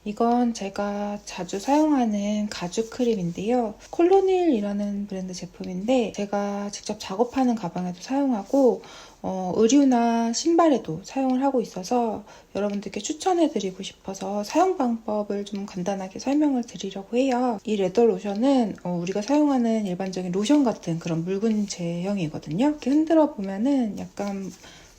이건 제가 자주 사용하는 가죽 크림인데요. 콜로닐이라는 브랜드 제품인데 제가 직접 작업하는 가방에도 사용하고 의류나 신발에도 사용을 하고 있어서 여러분들께 추천해드리고 싶어서 사용 방법을 좀 간단하게 설명을 드리려고 해요. 이 레더 로션은 우리가 사용하는 일반적인 로션 같은 그런 묽은 제형이거든요. 이렇게 흔들어 보면은 약간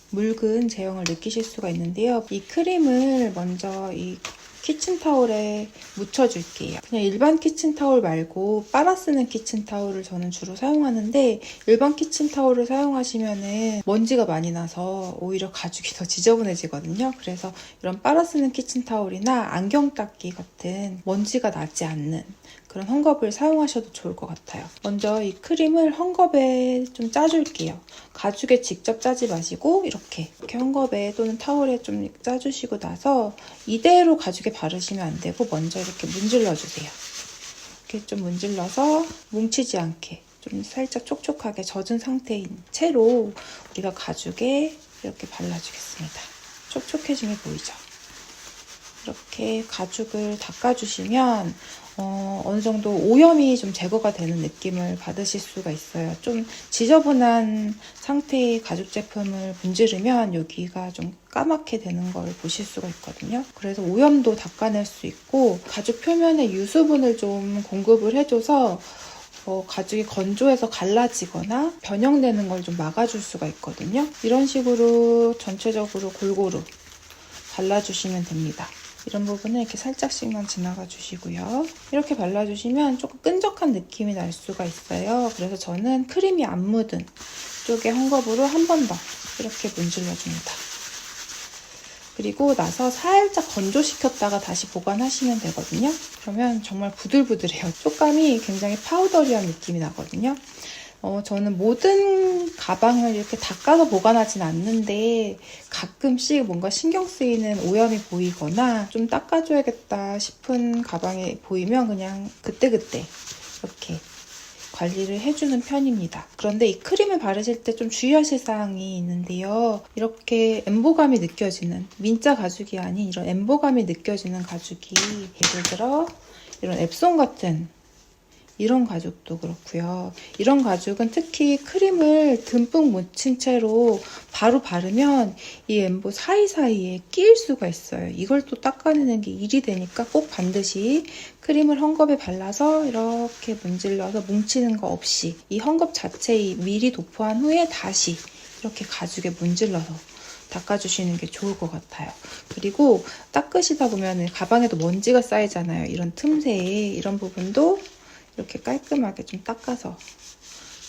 묽은 제형을 느끼실 수가 있는데요. 이 크림을 먼저 이 키친타올에 묻혀줄게요. 그냥 일반 키친타올 말고 빨아 쓰는 키친타올을 저는 주로 사용하는데 일반 키친타올을 사용하시면은 먼지가 많이 나서 오히려 가죽이 더 지저분해지거든요. 그래서 이런 빨아 쓰는 키친타올이나 안경 닦기 같은 먼지가 나지 않는 그런 헝겊을 사용하셔도 좋을 것 같아요. 먼저 이 크림을 헝겊에 좀 짜줄게요. 가죽에 직접 짜지 마시고 이렇게 헝겊에 또는 타올에 좀 짜주시고 나서 이대로 가죽에 바르시면 안 되고 먼저 이렇게 문질러주세요. 이렇게 좀 문질러서 뭉치지 않게 좀 살짝 촉촉하게 젖은 상태인 채로 우리가 가죽에 이렇게 발라주겠습니다. 촉촉해진 게 보이죠? 이렇게 가죽을 닦아주시면 어느 정도 오염이 좀 제거가 되는 느낌을 받으실 수가 있어요. 좀 지저분한 상태의 가죽 제품을 문지르면 여기가 좀 까맣게 되는 걸 보실 수가 있거든요. 그래서 오염도 닦아낼 수 있고 가죽 표면에 유수분을 좀 공급을 해줘서 가죽이 건조해서 갈라지거나 변형되는 걸 좀 막아줄 수가 있거든요. 이런 식으로 전체적으로 골고루 발라주시면 됩니다. 이런 부분은 이렇게 살짝씩만 지나가 주시고요. 이렇게 발라주시면 조금 끈적한 느낌이 날 수가 있어요. 그래서 저는 크림이 안 묻은 쪽에 헝겊으로 한 번 더 이렇게 문질러줍니다. 그리고 나서 살짝 건조시켰다가 다시 보관하시면 되거든요. 그러면 정말 부들부들해요. 촉감이 굉장히 파우더리한 느낌이 나거든요. 저는 모든 가방을 이렇게 닦아서 보관하진 않는데 가끔씩 뭔가 신경 쓰이는 오염이 보이거나 좀 닦아줘야겠다 싶은 가방이 보이면 그냥 그때그때 이렇게 관리를 해주는 편입니다. 그런데 이 크림을 바르실 때 좀 주의하실 사항이 있는데요. 이렇게 엠보감이 느껴지는 민자 가죽이 아닌 이런 엠보감이 느껴지는 가죽이 예를 들어 이런 앱손 같은 이런 가죽도 그렇고요. 이런 가죽은 특히 크림을 듬뿍 묻힌 채로 바로 바르면 이 엠보 사이사이에 끼일 수가 있어요. 이걸 또 닦아내는 게 일이 되니까 꼭 반드시 크림을 헝겊에 발라서 이렇게 문질러서 뭉치는 거 없이 이 헝겊 자체에 미리 도포한 후에 다시 이렇게 가죽에 문질러서 닦아주시는 게 좋을 것 같아요. 그리고 닦으시다 보면 가방에도 먼지가 쌓이잖아요. 이런 틈새에 이런 부분도 이렇게 깔끔하게 좀 닦아서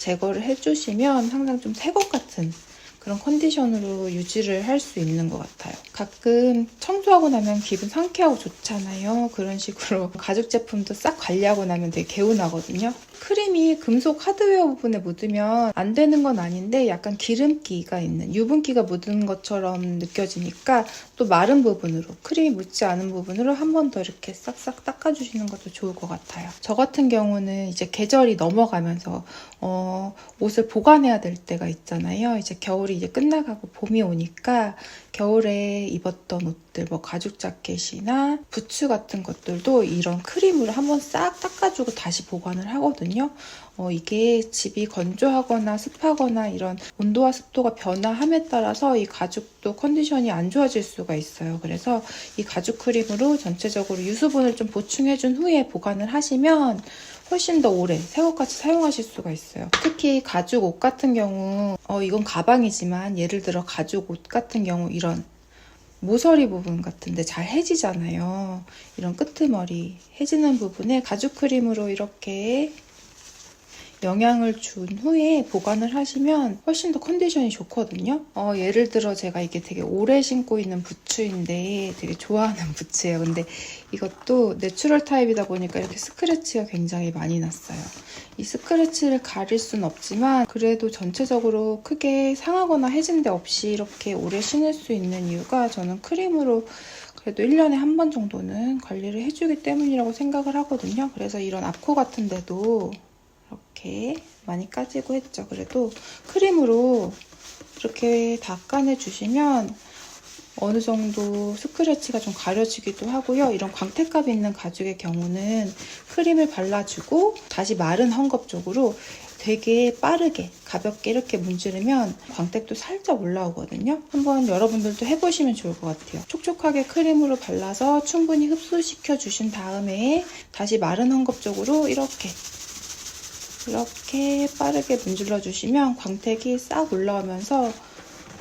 제거를 해주시면 항상 좀 새 것 같은 그런 컨디션으로 유지를 할 수 있는 것 같아요. 가끔 청소하고 나면 기분 상쾌하고 좋잖아요. 그런 식으로 가죽 제품도 싹 관리하고 나면 되게 개운하거든요. 크림이 금속 하드웨어 부분에 묻으면 안 되는 건 아닌데 약간 기름기가 있는 유분기가 묻은 것처럼 느껴지니까 또 마른 부분으로 크림이 묻지 않은 부분으로 한 번 더 이렇게 싹싹 닦아주시는 것도 좋을 것 같아요. 저 같은 경우는 이제 계절이 넘어가면서 옷을 보관해야 될 때가 있잖아요. 이제 겨울이 이제 끝나가고 봄이 오니까 겨울에 입었던 옷들, 뭐 가죽 자켓이나 부츠 같은 것들도 이런 크림으로 한번 싹 닦아주고 다시 보관을 하거든요. 이게 집이 건조하거나 습하거나 이런 온도와 습도가 변화함에 따라서 이 가죽도 컨디션이 안 좋아질 수가 있어요. 그래서 이 가죽 크림으로 전체적으로 유수분을 좀 보충해준 후에 보관을 하시면 훨씬 더 오래 새것같이 사용하실 수가 있어요. 특히 가죽 옷 같은 경우 이건 가방이지만 예를 들어 가죽 옷 같은 경우 이런 모서리 부분 같은데 잘 해지잖아요. 이런 끄트머리 해지는 부분에 가죽 크림으로 이렇게 영양을 준 후에 보관을 하시면 훨씬 더 컨디션이 좋거든요. 예를 들어 제가 이게 되게 오래 신고 있는 부츠인데 되게 좋아하는 부츠예요. 근데 이것도 내추럴 타입이다 보니까 이렇게 스크래치가 굉장히 많이 났어요. 이 스크래치를 가릴 순 없지만 그래도 전체적으로 크게 상하거나 해진 데 없이 이렇게 오래 신을 수 있는 이유가 저는 크림으로 그래도 1년에 한 번 정도는 관리를 해주기 때문이라고 생각을 하거든요. 그래서 이런 앞코 같은 데도 이렇게 많이 까지고 했죠. 그래도 크림으로 이렇게 닦아내 주시면 어느 정도 스크래치가 좀 가려지기도 하고요. 이런 광택감 있는 가죽의 경우는 크림을 발라주고 다시 마른 헝겊 쪽으로 되게 빠르게 가볍게 이렇게 문지르면 광택도 살짝 올라오거든요. 한번 여러분들도 해보시면 좋을 것 같아요. 촉촉하게 크림으로 발라서 충분히 흡수시켜 주신 다음에 다시 마른 헝겊 쪽으로 이렇게 빠르게 문질러 주시면 광택이 싹 올라오면서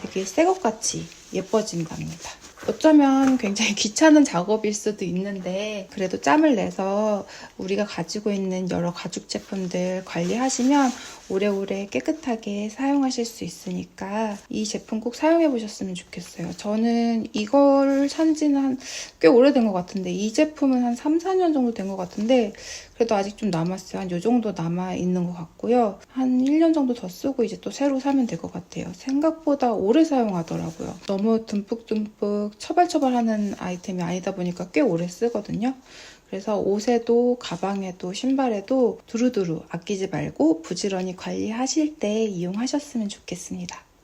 되게 새 것같이 예뻐진답니다. 어쩌면 굉장히 귀찮은 작업일 수도 있는데 그래도 짬을 내서 우리가 가지고 있는 여러 가죽 제품들 관리하시면 오래오래 깨끗하게 사용하실 수 있으니까 이 제품 꼭 사용해 보셨으면 좋겠어요. 저는 이걸 산 지는 꽤 오래된 것 같은데 이 제품은 한 3, 4년 정도 된 것 같은데 그래도 아직 좀 남았어요. 한 요 정도 남아있는 것 같고요. 한 1년 정도 더 쓰고 이제 또 새로 사면 될 것 같아요. 생각보다 오래 사용하더라고요. 너무 듬뿍듬뿍 처발처발하는 아이템이 아니다 보니까 꽤 오래 쓰거든요. 그래서 옷에도 가방에도 신발에도 두루두루 아끼지 말고 부지런히 관리하실 때 이용하셨으면 좋겠습니다.